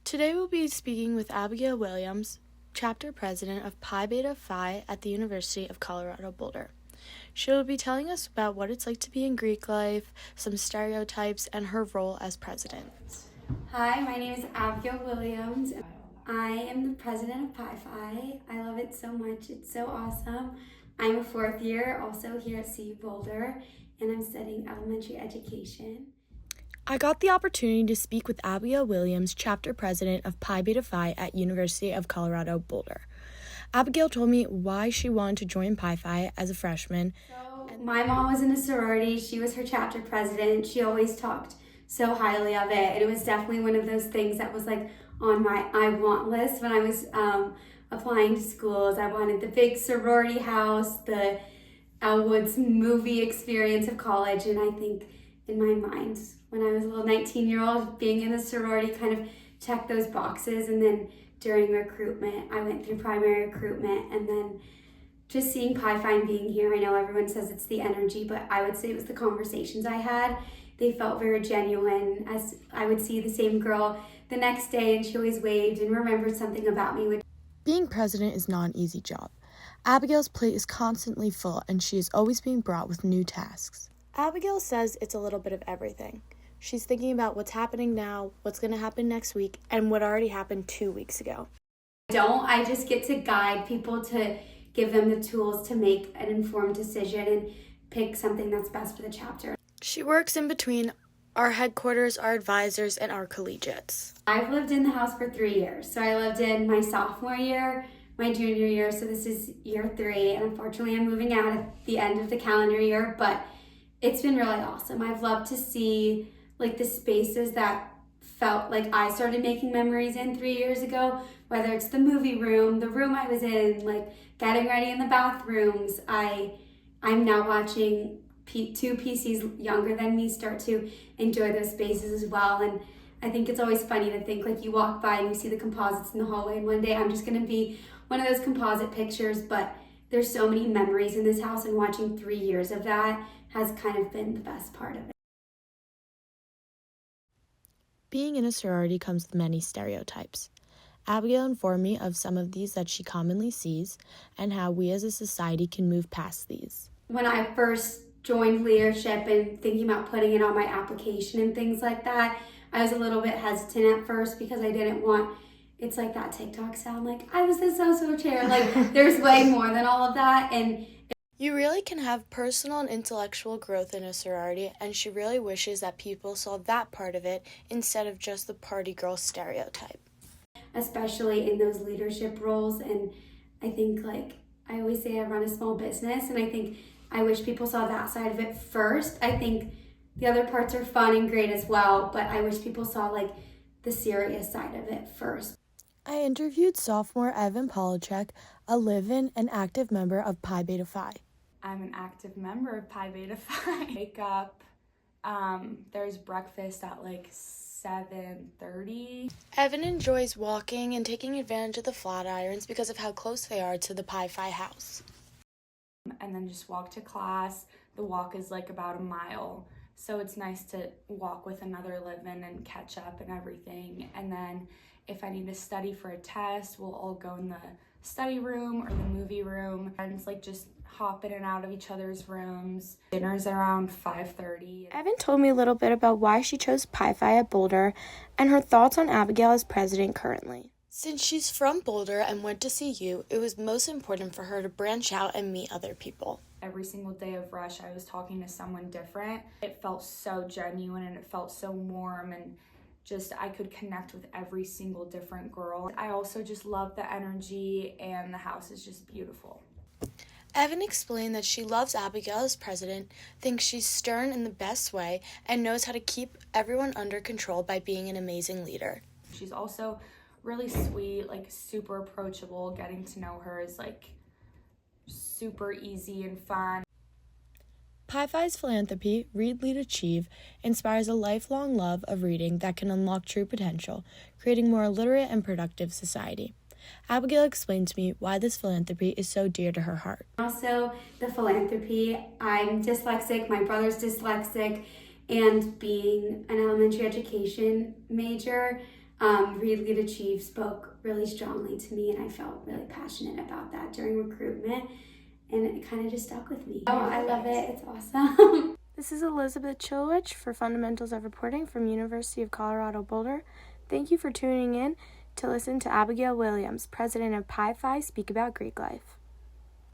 Today we'll be speaking with Abigail Williams, chapter president of Pi Beta Phi at the University of Colorado Boulder. She will be telling us about what it's like to be in Greek life, some stereotypes, and her role as president. Hi, my name is Abigail Williams. I am the president of Pi Phi. I love it so much. It's so awesome. I'm a fourth year also here at CU Boulder, and I'm studying elementary education. I got the opportunity to speak with Abigail Williams, chapter president of Pi Beta Phi at University of Colorado Boulder. Abigail told me why she wanted to join Pi Phi as a freshman. My mom was in a sorority. She was her chapter president. She always talked so highly of it, and it was definitely one of those things that was like on my I want list when I was applying to schools. I wanted the big sorority house, the Elwood's movie experience of college, and I think in my mind, when I was a little 19-year-old, being in a sorority kind of checked those boxes. And then during recruitment, I went through primary recruitment, and then just seeing Pi Phi and being here. I know everyone says it's the energy, but I would say it was the conversations I had. They felt very genuine, as I would see the same girl the next day and she always waved and remembered something about me. Being president is not an easy job. Abigail's plate is constantly full and she is always being brought with new tasks. Abigail says it's a little bit of everything. She's thinking about what's happening now, what's going to happen next week, and what already happened 2 weeks ago. I just get to guide people to give them the tools to make an informed decision and pick something that's best for the chapter. She works in between our headquarters, our advisors, and our collegiates. I've lived in the house for 3 years. So I lived in my sophomore year, my junior year, so this is year 3, and unfortunately I'm moving out at the end of the calendar year, but it's been really awesome. I've loved to see like the spaces that felt like I started making memories in 3 years ago, whether it's the movie room, the room I was in, like getting ready in the bathrooms. I'm now watching two PCs younger than me start to enjoy those spaces as well. And I think it's always funny to think like you walk by and you see the composites in the hallway, and one day I'm just going to be one of those composite pictures. But there's so many memories in this house, and watching 3 years of that has kind of been the best part of it. Being in a sorority comes with many stereotypes. Abigail informed me of some of these that she commonly sees and how we as a society can move past these. When I first joined leadership and thinking about putting it on my application and things like that, I was a little bit hesitant at first because I didn't want, it's like that TikTok sound, like I was the so-so chair, like there's way more than all of that. And you really can have personal and intellectual growth in a sorority, and she really wishes that people saw that part of it instead of just the party girl stereotype. Especially in those leadership roles, and I think like I always say I run a small business, and I think I wish people saw that side of it first. I think the other parts are fun and great as well, but I wish people saw like the serious side of it first. I interviewed sophomore Evan Polachek, a live-in and active member of Pi Beta Phi. I'm an active member of Pi Beta Phi. Wake up, there's breakfast at like 7:30. Evan enjoys walking and taking advantage of the Flatirons because of how close they are to the Pi Phi house. And then just walk to class. The walk is like about a mile, so it's nice to walk with another live-in and catch up and everything. And then if I need to study for a test, we'll all go in the study room or the movie room, and it's like just hop in and out of each other's rooms. Dinner's around 5:30. Evan told me a little bit about why she chose Pi Phi at Boulder and her thoughts on Abigail as president currently. Since she's from Boulder and went to CU, it was most important for her to branch out and meet other people. Every single day of Rush, I was talking to someone different. It felt so genuine and it felt so warm, and just I could connect with every single different girl. I also just love the energy, and the house is just beautiful. Evan explained that she loves Abigail as president, thinks she's stern in the best way, and knows how to keep everyone under control by being an amazing leader. She's also really sweet, like super approachable. Getting to know her is like super easy and fun. Pi Phi's philanthropy, Read, Lead, Achieve, inspires a lifelong love of reading that can unlock true potential, creating a more literate and productive society. Abigail explained to me why this philanthropy is so dear to her heart. Also, the philanthropy, I'm dyslexic, my brother's dyslexic, and being an elementary education major, Read, Lead, Achieve spoke really strongly to me, and I felt really passionate about that during recruitment, and it kind of just stuck with me. Oh, I love it. It's awesome. This is Elizabeth Chilwich for Fundamentals of Reporting from University of Colorado Boulder. Thank you for tuning in to listen to Abigail Williams, president of Pi Phi, speak about Greek life.